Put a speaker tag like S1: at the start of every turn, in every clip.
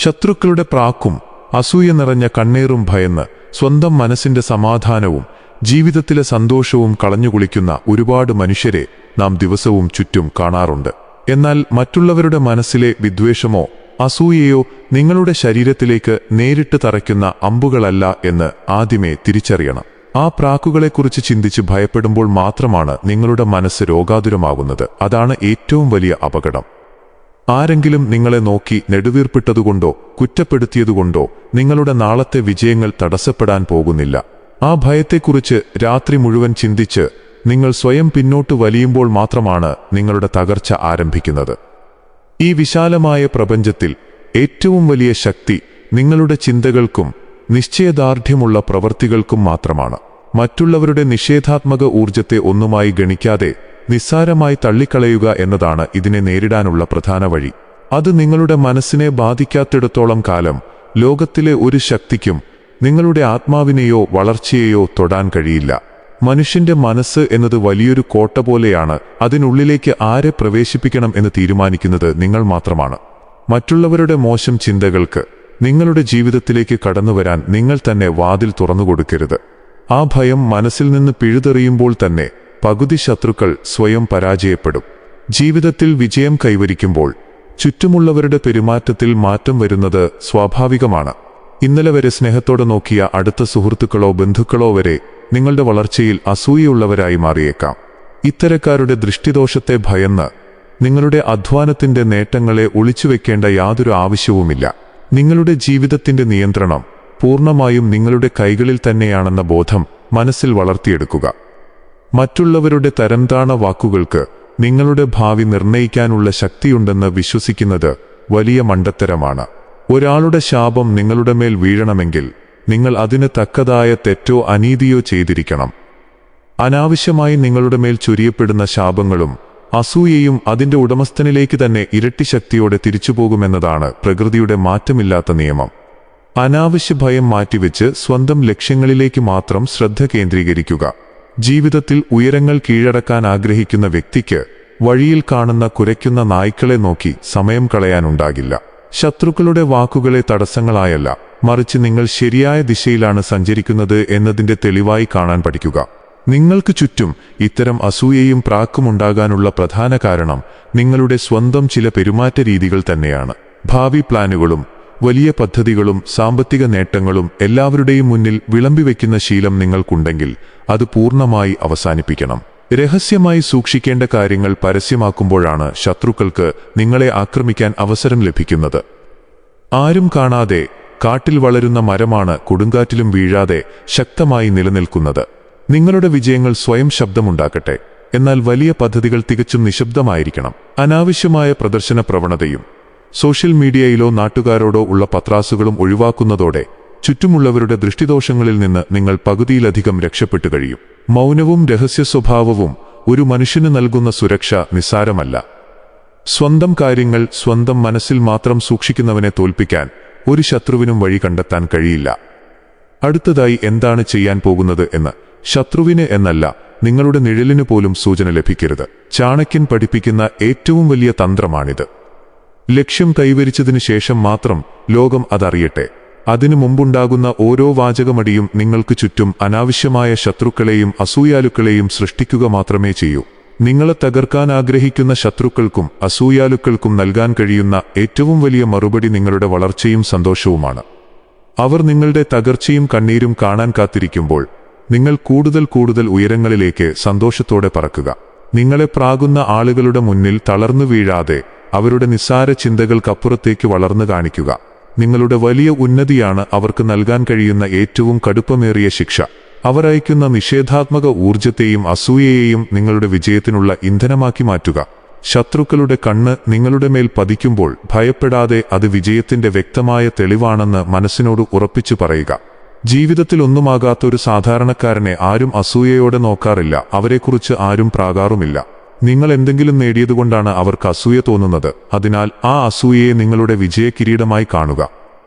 S1: ശത്രുക്കളുടെ പ്രാക്കും അസൂയ നിറഞ്ഞ കണ്ണീറും ഭയന്ന് സ്വന്തം മനസ്സിന്റെ സമാധാനവും ജീവിതത്തിലെ സന്തോഷവും കളഞ്ഞുകുളിക്കുന്ന ഒരുപാട് മനുഷ്യരെ നാം ദിവസവും ചുറ്റും കാണാറുണ്ട്. എന്നാൽ മറ്റുള്ളവരുടെ മനസ്സിലെ വിദ്വേഷമോ അസൂയയോ നിങ്ങളുടെ ശരീരത്തിലേക്ക് നേരിട്ട് തറയ്ക്കുന്ന അമ്പുകളല്ല എന്ന് ആദ്യമേ തിരിച്ചറിയണം. ആ പ്രാക്കുകളെക്കുറിച്ച് ചിന്തിച്ച് ഭയപ്പെടുമ്പോൾ മാത്രമാണ് നിങ്ങളുടെ മനസ്സ് രോഗാതുരമാകുന്നത്. അതാണ് ഏറ്റവും വലിയ അപകടം. ആരെങ്കിലും നിങ്ങളെ നോക്കി നെടുവീർപ്പിട്ടതുകൊണ്ടോ കുറ്റപ്പെടുത്തിയതുകൊണ്ടോ നിങ്ങളുടെ നാളത്തെ വിജയങ്ങൾ തടസ്സപ്പെടാൻ പോകുന്നില്ല. ആ ഭയത്തെക്കുറിച്ച് രാത്രി മുഴുവൻ ചിന്തിച്ച് നിങ്ങൾ സ്വയം പിന്നോട്ട് വലിയുമ്പോൾ മാത്രമാണ് നിങ്ങളുടെ തകർച്ച ആരംഭിക്കുന്നത്. ഈ വിശാലമായ പ്രപഞ്ചത്തിൽ ഏറ്റവും വലിയ ശക്തി നിങ്ങളുടെ ചിന്തകൾക്കും നിശ്ചയദാർഢ്യമുള്ള പ്രവൃത്തികൾക്കും മാത്രമാണ്. മറ്റുള്ളവരുടെ നിഷേധാത്മക ഊർജത്തെ ഒന്നുമായി ഗണിക്കാതെ നിസ്സാരമായി തള്ളിക്കളയുക എന്നതാണ് ഇതിനെ നേരിടാനുള്ള പ്രധാന വഴി. അത് നിങ്ങളുടെ മനസ്സിനെ ബാധിക്കാത്തിടത്തോളം കാലം ലോകത്തിലെ ഒരു ശക്തിക്കും നിങ്ങളുടെ ആത്മാവിനെയോ വളർച്ചയെയോ തൊടാൻ കഴിയില്ല. മനുഷ്യന്റെ മനസ്സ് എന്നത് വലിയൊരു കോട്ട പോലെയാണ്. അതിനുള്ളിലേക്ക് ആരെ പ്രവേശിപ്പിക്കണം എന്ന് തീരുമാനിക്കുന്നത് നിങ്ങൾ മാത്രമാണ്. മറ്റുള്ളവരുടെ മോശം ചിന്തകൾക്ക് നിങ്ങളുടെ ജീവിതത്തിലേക്ക് കടന്നുവരാൻ നിങ്ങൾ തന്നെ വാതിൽ തുറന്നുകൊടുക്കരുത്. ആ ഭയം മനസ്സിൽ നിന്ന് പിഴുതെറിയുമ്പോൾ തന്നെ പകുതി ശത്രുക്കൾ സ്വയം പരാജയപ്പെടും. ജീവിതത്തിൽ വിജയം കൈവരിക്കുമ്പോൾ ചുറ്റുമുള്ളവരുടെ പെരുമാറ്റത്തിൽ മാറ്റം വരുന്നത് സ്വാഭാവികമാണ്. ഇന്നലെ വരെ സ്നേഹത്തോടെ നോക്കിയ അടുത്ത സുഹൃത്തുക്കളോ ബന്ധുക്കളോ വരെ നിങ്ങളുടെ വളർച്ചയിൽ അസൂയയുള്ളവരായി മാറിയേക്കാം. ഇത്തരക്കാരുടെ ദൃഷ്ടിദോഷത്തെ ഭയന്ന് നിങ്ങളുടെ അധ്വാനത്തിന്റെ നേട്ടങ്ങളെ ഒളിച്ചുവെക്കേണ്ട യാതൊരു ആവശ്യവുമില്ല. നിങ്ങളുടെ ജീവിതത്തിന്റെ നിയന്ത്രണം പൂർണ്ണമായും നിങ്ങളുടെ കൈകളിൽ തന്നെയാണെന്ന ബോധം മനസ്സിൽ വളർത്തിയെടുക്കുക. മറ്റുള്ളവരുടെ തരംതാണ വാക്കുകൾക്ക് നിങ്ങളുടെ ഭാവി നിർണയിക്കാനുള്ള ശക്തിയുണ്ടെന്ന് വിശ്വസിക്കുന്നത് വലിയ മണ്ടത്തരമാണ്. ഒരാളുടെ ശാപം നിങ്ങളുടെ മേൽ വീഴണമെങ്കിൽ നിങ്ങൾ അതിന് തക്കതായ തെറ്റോ അനീതിയോ ചെയ്തിരിക്കണം. അനാവശ്യമായി നിങ്ങളുടെ മേൽ ചൊരിയപ്പെടുന്ന ശാപങ്ങളും അസൂയയും അതിന്റെ ഉടമസ്ഥനിലേക്ക് തന്നെ ഇരട്ടി ശക്തിയോടെ തിരിച്ചുപോകുമെന്നതാണ് പ്രകൃതിയുടെ മാറ്റമില്ലാത്ത നിയമം. അനാവശ്യ ഭയം മാറ്റിവെച്ച് സ്വന്തം ലക്ഷ്യങ്ങളിലേക്ക് മാത്രം ശ്രദ്ധ കേന്ദ്രീകരിക്കുക. ജീവിതത്തിൽ ഉയരങ്ങൾ കീഴടക്കാൻ ആഗ്രഹിക്കുന്ന വ്യക്തിക്ക് വഴിയിൽ കാണുന്ന കുരയ്ക്കുന്ന നായ്ക്കളെ നോക്കി സമയം കളയാനുണ്ടാകില്ല. ശത്രുക്കളുടെ വാക്കുകളെ തടസ്സങ്ങളായല്ല, മറിച്ച് നിങ്ങൾ ശരിയായ ദിശയിലാണ് സഞ്ചരിക്കുന്നത് എന്നതിന്റെ തെളിവായി കാണാൻ പഠിക്കുക. നിങ്ങൾക്ക് ചുറ്റും ഇത്തരം അസൂയയും പ്രാക്കുമുണ്ടാകാനുള്ള പ്രധാന കാരണം നിങ്ങളുടെ സ്വന്തം ചില പെരുമാറ്റ രീതികൾ തന്നെയാണ്. ഭാവി പ്ലാനുകളും വലിയ പദ്ധതികളും സാമ്പത്തിക നേട്ടങ്ങളും എല്ലാവരുടെയും മുന്നിൽ വിളമ്പിവെക്കുന്ന ശീലം നിങ്ങൾക്കുണ്ടെങ്കിൽ അത് പൂർണ്ണമായി അവസാനിപ്പിക്കണം. രഹസ്യമായി സൂക്ഷിക്കേണ്ട കാര്യങ്ങൾ പരസ്യമാക്കുമ്പോഴാണ് ശത്രുക്കൾക്ക് നിങ്ങളെ ആക്രമിക്കാൻ അവസരം ലഭിക്കുന്നത്. ആരും കാണാതെ കാട്ടിൽ വളരുന്ന മരമാണ് കൊടുങ്കാറ്റിലും വീഴാതെ ശക്തമായി നിലനിൽക്കുന്നത്. നിങ്ങളുടെ വിജയങ്ങൾ സ്വയം ശബ്ദമുണ്ടാക്കട്ടെ, എന്നാൽ വലിയ പദ്ധതികൾ തികച്ചും നിശബ്ദമായിരിക്കണം. അനാവശ്യമായ പ്രദർശന പ്രവണതയും സോഷ്യൽ മീഡിയയിലോ നാട്ടുകാരോടോ ഉള്ള പത്രാസുകളും ഒഴിവാക്കുന്നതോടെ ചുറ്റുമുള്ളവരുടെ ദൃഷ്ടിദോഷങ്ങളിൽ നിന്ന് നിങ്ങൾ പകുതിയിലധികം രക്ഷപ്പെട്ടു കഴിയും. മൗനവും രഹസ്യ സ്വഭാവവും ഒരു മനുഷ്യന് നൽകുന്ന സുരക്ഷ നിസ്സാരമല്ല. സ്വന്തം കാര്യങ്ങൾ സ്വന്തം മനസ്സിൽ മാത്രം സൂക്ഷിക്കുന്നവനെ തോൽപ്പിക്കാൻ ഒരു ശത്രുവിനും വഴി കണ്ടെത്താൻ കഴിയില്ല. അടുത്തതായി എന്താണ് ചെയ്യാൻ പോകുന്നത് എന്ന് ശത്രുവിന് എന്നല്ല, നിങ്ങളുടെ നിഴലിന് പോലും സൂചന ലഭിക്കരുത്. ചാണക്യൻ പഠിപ്പിക്കുന്ന ഏറ്റവും വലിയ തന്ത്രമാണിത്. ലക്ഷ്യം കൈവരിച്ചതിനു ശേഷം മാത്രം ലോകം അതറിയട്ടെ. അതിനു മുമ്പുണ്ടാകുന്ന ഓരോ വാചകമടിയും നിങ്ങൾക്ക് ചുറ്റും അനാവശ്യമായ ശത്രുക്കളെയും അസൂയാലുക്കളെയും സൃഷ്ടിക്കുക മാത്രമേ ചെയ്യൂ. നിങ്ങളെ തകർക്കാൻ ആഗ്രഹിക്കുന്ന ശത്രുക്കൾക്കും അസൂയാലുക്കൾക്കും നൽകാൻ കഴിയുന്ന ഏറ്റവും വലിയ മറുപടി നിങ്ങളുടെ വളർച്ചയും സന്തോഷവുമാണ്. അവർ നിങ്ങളുടെ തകർച്ചയും കണ്ണീരും കാണാൻ കാത്തിരിക്കുമ്പോൾ നിങ്ങൾ കൂടുതൽ ഉയരങ്ങളിലേക്ക് സന്തോഷത്തോടെ പറക്കുക. നിങ്ങളെ പ്രാകുന്ന ആളുകളുടെ മുന്നിൽ തളർന്നു വീഴാതെ അവരുടെ നിസ്സാര ചിന്തകൾക്കപ്പുറത്തേക്ക് വളർന്നു കാണിക്കുക. നിങ്ങളുടെ വലിയ ഉന്നതിയാണ് അവർക്ക് നൽകാൻ കഴിയുന്ന ഏറ്റവും കടുപ്പമേറിയ ശിക്ഷ. അവർ അയക്കുന്ന നിഷേധാത്മക ഊർജത്തെയും അസൂയയെയും നിങ്ങളുടെ വിജയത്തിനുള്ള ഇന്ധനമാക്കി മാറ്റുക. ശത്രുക്കളുടെ കണ്ണ് നിങ്ങളുടെ മേൽ പതിക്കുമ്പോൾ ഭയപ്പെടാതെ അത് വിജയത്തിന്റെ വ്യക്തമായ തെളിവാണെന്ന് മനസ്സിനോട് ഉറപ്പിച്ചു പറയുക. ജീവിതത്തിൽ ഒന്നുമാകാത്തൊരു സാധാരണക്കാരനെ ആരും അസൂയയോടെ നോക്കാറില്ല. അവരെക്കുറിച്ച് ആരും പ്രാകാറുമില്ല. നിങ്ങൾ എന്തെങ്കിലും നേടിയതുകൊണ്ടാണ് അവർക്ക് അസൂയ തോന്നുന്നത്. അതിനാൽ ആ അസൂയയെ നിങ്ങളുടെ വിജയകിരീടമായി കാണുക.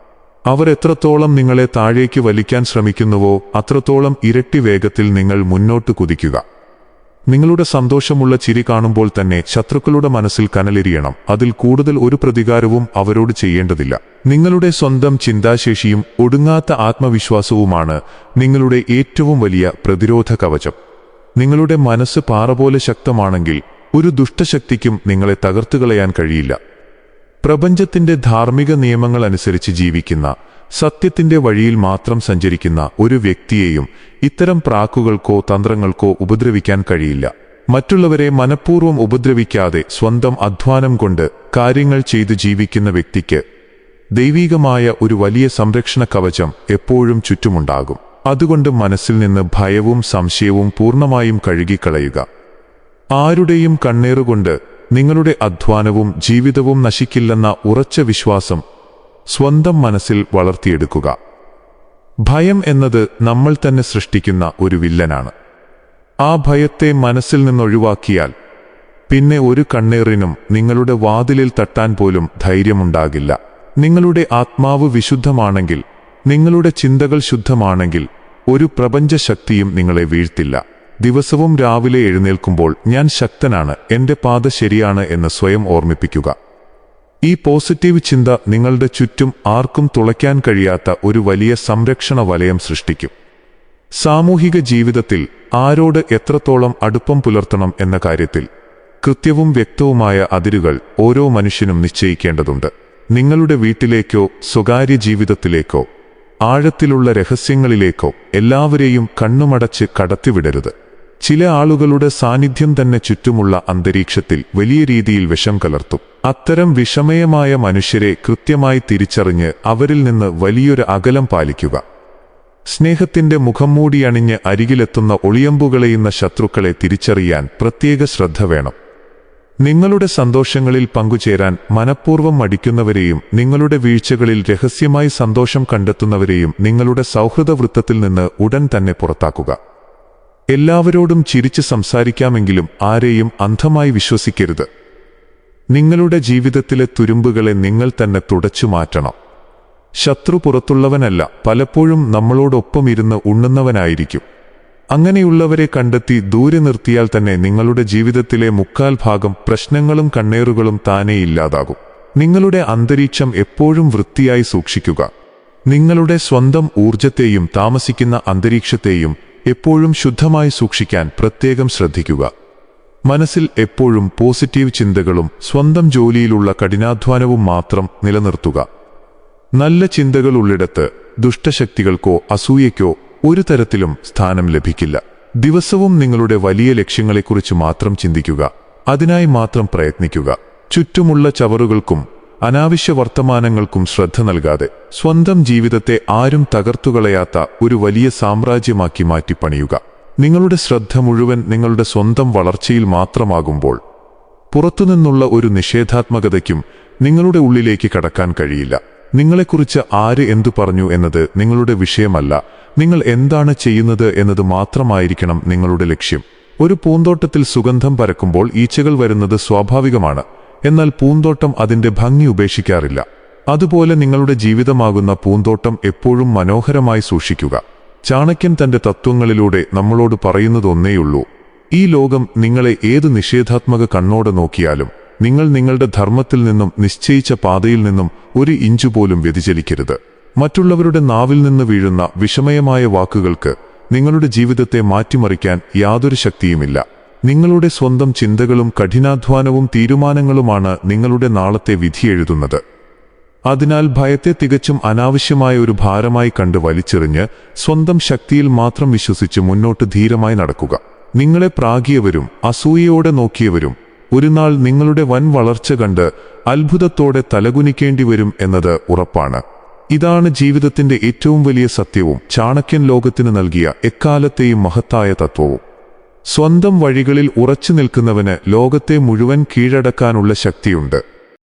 S1: അവർ എത്രത്തോളം നിങ്ങളെ താഴേക്ക് വലിക്കാൻ ശ്രമിക്കുന്നുവോ അത്രത്തോളം ഇരട്ടി വേഗത്തിൽ നിങ്ങൾ മുന്നോട്ട് കുതിക്കുക. നിങ്ങളുടെ സന്തോഷമുള്ള ചിരി കാണുമ്പോൾ തന്നെ ശത്രുക്കളുടെ മനസ്സിൽ കനലെരിയണം. അതിൽ കൂടുതൽ ഒരു പ്രതികാരവും അവരോട് ചെയ്യേണ്ടതില്ല. നിങ്ങളുടെ സ്വന്തം ചിന്താശേഷിയും ഒടുങ്ങാത്ത ആത്മവിശ്വാസവുമാണ് നിങ്ങളുടെ ഏറ്റവും വലിയ പ്രതിരോധ കവചം. നിങ്ങളുടെ മനസ്സ് പാറ പോലെ ശക്തമാണെങ്കിൽ ഒരു ദുഷ്ടശക്തിക്കും നിങ്ങളെ തകർത്തുകളയാൻ കഴിയില്ല. പ്രപഞ്ചത്തിന്റെ ധാർമ്മിക നിയമങ്ങൾ അനുസരിച്ച് ജീവിക്കുന്ന, സത്യത്തിന്റെ വഴിയിൽ മാത്രം സഞ്ചരിക്കുന്ന ഒരു വ്യക്തിയെയും ഇത്തരം പ്രാക്കുകൾക്കോ തന്ത്രങ്ങൾക്കോ ഉപദ്രവിക്കാൻ കഴിയില്ല. മറ്റുള്ളവരെ മനഃപൂർവ്വം ഉപദ്രവിക്കാതെ സ്വന്തം അധ്വാനം കൊണ്ട് കാര്യങ്ങൾ ചെയ്തു ജീവിക്കുന്ന വ്യക്തിക്ക് ദൈവീകമായ ഒരു വലിയ സംരക്ഷണ കവചം എപ്പോഴും ചുറ്റുമുണ്ടാകും. അതുകൊണ്ട് മനസ്സിൽ നിന്ന് ഭയവും സംശയവും പൂർണ്ണമായും കഴുകിക്കളയുക. ആരുടെയും കണ്ണീറുകൊണ്ട് നിങ്ങളുടെ അധ്വാനവും ജീവിതവും നശിക്കില്ലെന്ന ഉറച്ച വിശ്വാസം സ്വന്തം മനസ്സിൽ വളർത്തിയെടുക്കുക. ഭയം എന്നത് നമ്മൾ തന്നെ സൃഷ്ടിക്കുന്ന ഒരു വില്ലനാണ്. ആ ഭയത്തെ മനസ്സിൽ നിന്നൊഴിവാക്കിയാൽ പിന്നെ ഒരു കണ്ണീറിനും നിങ്ങളുടെ വാതിലിൽ തട്ടാൻ പോലും ധൈര്യമുണ്ടാകില്ല. നിങ്ങളുടെ ആത്മാവ് വിശുദ്ധമാണെങ്കിൽ, നിങ്ങളുടെ ചിന്തകൾ ശുദ്ധമാണെങ്കിൽ ഒരു പ്രപഞ്ചശക്തിയും നിങ്ങളെ വീഴ്ത്തില്ല. ദിവസവും രാവിലെ എഴുന്നേൽക്കുമ്പോൾ ഞാൻ ശക്തനാണ്, എന്റെ പാത ശരിയാണ് എന്ന് സ്വയം ഓർമ്മിപ്പിക്കുക. ഈ പോസിറ്റീവ് ചിന്ത നിങ്ങളുടെ ചുറ്റും ആർക്കും തുളയ്ക്കാൻ കഴിയാത്ത ഒരു വലിയ സംരക്ഷണ വലയം സൃഷ്ടിക്കും. സാമൂഹിക ജീവിതത്തിൽ ആരോട് എത്രത്തോളം അടുപ്പം പുലർത്തണം എന്ന കാര്യത്തിൽ കൃത്യവും വ്യക്തവുമായ അതിരുകൾ ഓരോ മനുഷ്യനും നിശ്ചയിക്കേണ്ടതുണ്ട്. നിങ്ങളുടെ വീട്ടിലേക്കോ സ്വകാര്യ ജീവിതത്തിലേക്കോ ആഴത്തിലുള്ള രഹസ്യങ്ങളിലേക്കോ എല്ലാവരെയും കണ്ണുമടച്ച് കടത്തിവിടരുത്. ചില ആളുകളുടെ സാന്നിധ്യം തന്നെ ചുറ്റുമുള്ള അന്തരീക്ഷത്തിൽ വലിയ രീതിയിൽ വിഷം കലർത്തും. അത്തരം വിഷമയമായ മനുഷ്യരെ കൃത്യമായി തിരിച്ചറിഞ്ഞ് അവരിൽ നിന്ന് വലിയൊരു അകലം പാലിക്കുക. സ്നേഹത്തിന്റെ മുഖം മൂടിയണിഞ്ഞ് അരികിലെത്തുന്ന ഒളിയമ്പുകളെയുന്ന ശത്രുക്കളെ തിരിച്ചറിയാൻ പ്രത്യേക ശ്രദ്ധ വേണം. നിങ്ങളുടെ സന്തോഷങ്ങളിൽ പങ്കുചേരാൻ മനഃപൂർവ്വം മടിക്കുന്നവരെയും നിങ്ങളുടെ വീഴ്ചകളിൽ രഹസ്യമായി സന്തോഷം കണ്ടെത്തുന്നവരെയും നിങ്ങളുടെ സൗഹൃദ വൃത്തത്തിൽ നിന്ന് ഉടൻ തന്നെ പുറത്താക്കുക. എല്ലാവരോടും ചിരിച്ച് സംസാരിക്കാമെങ്കിലും ആരെയും അന്ധമായി വിശ്വസിക്കരുത്. നിങ്ങളുടെ ജീവിതത്തിലെ തുരുമ്പുകളെ നിങ്ങൾ തന്നെ തുടച്ചു മാറ്റണം. ശത്രു പുറത്തുള്ളവനല്ല, പലപ്പോഴും നമ്മളോടൊപ്പം ഇരുന്ന് ഉണ്ണുന്നവനായിരിക്കും. അങ്ങനെയുള്ളവരെ കണ്ടെത്തി ദൂരെ നിർത്തിയാൽ തന്നെ നിങ്ങളുടെ ജീവിതത്തിലെ 3/4 പ്രശ്നങ്ങളും കണ്ണേറുകളും താനേ ഇല്ലാതാകും. നിങ്ങളുടെ അന്തരീക്ഷം എപ്പോഴും വൃത്തിയായി സൂക്ഷിക്കുക. നിങ്ങളുടെ സ്വന്തം ഊർജത്തെയും താമസിക്കുന്ന അന്തരീക്ഷത്തെയും എപ്പോഴും ശുദ്ധമായി സൂക്ഷിക്കാൻ പ്രത്യേകം ശ്രദ്ധിക്കുക. മനസ്സിൽ എപ്പോഴും പോസിറ്റീവ് ചിന്തകളും സ്വന്തം ജോലിയിലുള്ള കഠിനാധ്വാനവും മാത്രം നിലനിർത്തുക. നല്ല ചിന്തകൾ ഉള്ളിടത്ത് ദുഷ്ടശക്തികൾക്കോ അസൂയയ്ക്കോ ഒരു തരത്തിലും സ്ഥാനം ലഭിക്കില്ല. ദിവസവും നിങ്ങളുടെ വലിയ ലക്ഷ്യങ്ങളെക്കുറിച്ച് മാത്രം ചിന്തിക്കുക. അതിനായി മാത്രം പ്രയത്നിക്കുക. ചുറ്റുമുള്ള ചവറുകൾക്കും അനാവശ്യ വർത്തമാനങ്ങൾക്കും ശ്രദ്ധ നൽകാതെ സ്വന്തം ജീവിതത്തെ ആരും തകർത്തുകളയാത്ത ഒരു വലിയ സാമ്രാജ്യമാക്കി മാറ്റിപ്പണിയുക. നിങ്ങളുടെ ശ്രദ്ധ മുഴുവൻ നിങ്ങളുടെ സ്വന്തം വളർച്ചയിൽ മാത്രമാകുമ്പോൾ പുറത്തുനിന്നുള്ള ഒരു നിഷേധാത്മകതയ്ക്കും നിങ്ങളുടെ ഉള്ളിലേക്ക് കടക്കാൻ കഴിയില്ല. നിങ്ങളെക്കുറിച്ച് ആര് എന്തു പറഞ്ഞു എന്നത് നിങ്ങളുടെ വിഷയമല്ല. നിങ്ങൾ എന്താണ് ചെയ്യുന്നത് എന്നത് മാത്രമായിരിക്കണം നിങ്ങളുടെ ലക്ഷ്യം. ഒരു പൂന്തോട്ടത്തിൽ സുഗന്ധം പരക്കുമ്പോൾ ഈച്ചകൾ വരുന്നത് സ്വാഭാവികമാണ്. എന്നാൽ പൂന്തോട്ടം അതിന്റെ ഭംഗി ഉപേക്ഷിക്കാറില്ല. അതുപോലെ നിങ്ങളുടെ ജീവിതമാകുന്ന പൂന്തോട്ടം എപ്പോഴും മനോഹരമായി സൂക്ഷിക്കുക. ചാണക്യൻ തന്റെ തത്വങ്ങളിലൂടെ നമ്മളോട് പറയുന്നതൊന്നേയുള്ളൂ: ഈ ലോകം നിങ്ങളെ ഏത് നിഷേധാത്മക കണ്ണോടെ നോക്കിയാലും നിങ്ങൾ നിങ്ങളുടെ ധർമ്മത്തിൽ നിന്നും നിശ്ചയിച്ച പാതയിൽ നിന്നും ഒരു ഇഞ്ചു പോലും വ്യതിചലിക്കരുത്. മറ്റുള്ളവരുടെ നാവിൽ നിന്ന് വീഴുന്ന വിഷമയമായ വാക്കുകൾക്ക് നിങ്ങളുടെ ജീവിതത്തെ മാറ്റിമറിക്കാൻ യാതൊരു ശക്തിയുമില്ല. നിങ്ങളുടെ സ്വന്തം ചിന്തകളും കഠിനാധ്വാനവും തീരുമാനങ്ങളുമാണ് നിങ്ങളുടെ നാളത്തെ വിധിയെഴുതുന്നത്. അതിനാൽ ഭയത്തെ തികച്ചും അനാവശ്യമായ ഒരു ഭാരമായി കണ്ട് വലിച്ചെറിഞ്ഞ് സ്വന്തം ശക്തിയിൽ മാത്രം വിശ്വസിച്ച് മുന്നോട്ട് ധീരമായി നടക്കുക. നിങ്ങളെ പ്രാഗിയവരും അസൂയയോടെ നോക്കിയവരും ഒരു നാൾ നിങ്ങളുടെ വൻ വളർച്ച കണ്ട് അത്ഭുതത്തോടെ തലകുനിക്കേണ്ടി വരും എന്നത് ഉറപ്പാണ്. ഇതാണ് ജീവിതത്തിന്റെ ഏറ്റവും വലിയ സത്യവും ചാണക്യൻ ലോകത്തിന് നൽകിയ എക്കാലത്തെയും മഹത്തായ തത്വവും. സ്വന്തം വഴികളിൽ ഉറച്ചു നിൽക്കുന്നവന് ലോകത്തെ മുഴുവൻ കീഴടക്കാനുള്ള ശക്തിയുണ്ട്.